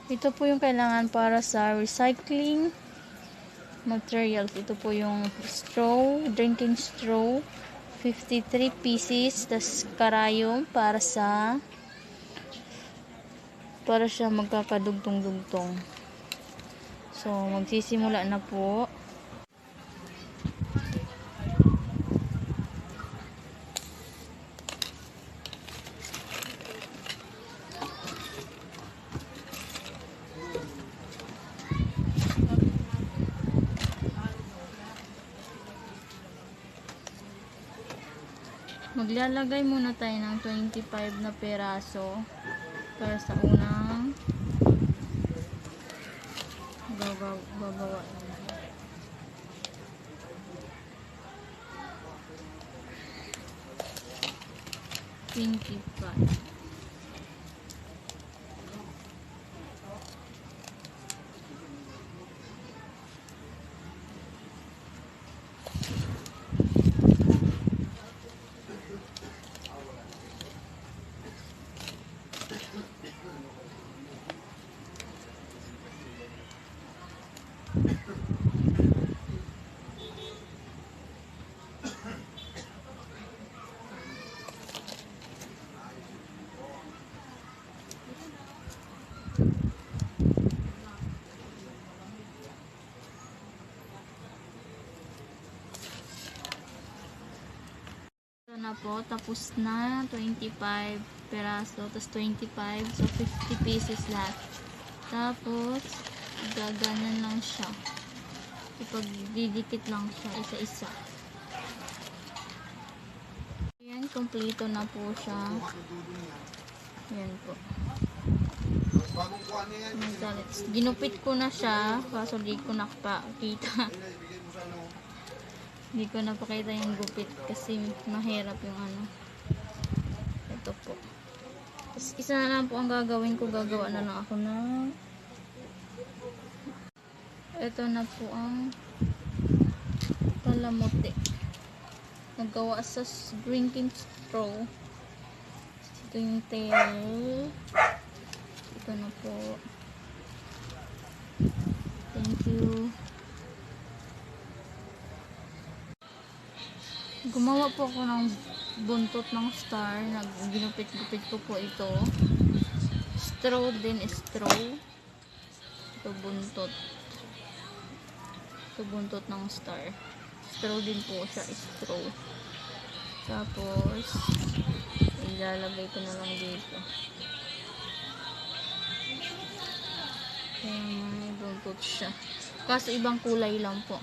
Ito po yung kailangan para sa recycling materials. Ito po yung straw, drinking straw. 53 pieces. Tas karayom para siya magkakadugtong-dugtong. So, magsisimula na po. Maglalagay muna tayo ng 25 na peraso para sa unang gagawa. 25. Na po, tapos na 25 peraso, tapos 25, so 50 pieces lahat. Tapos gaganyan lang siya, ipagdidikit lang siya isa-isa. Ayan, kompleto na po siya. Ayan po. Ginupit ko na siya, kaso di ko nakapakita. Hindi ko napakita yung gupit kasi mahirap yung ano. Ito po. Tapos isa na lang po ang gagawin ko. Gagawa na lang ako ng ito na po ang palamuti. Nagawa sa drinking straw. Ito yung tail. Ito na po. Thank you. Gumawa po ako ng buntot ng star. Ginupit-gupit ko po ito. Straw din, straw. Ito buntot. Ito buntot ng star. Straw din po siya, straw. Tapos ilalagay ko na lang dito. Ayan, may buntot siya. Kaso ibang kulay lang po.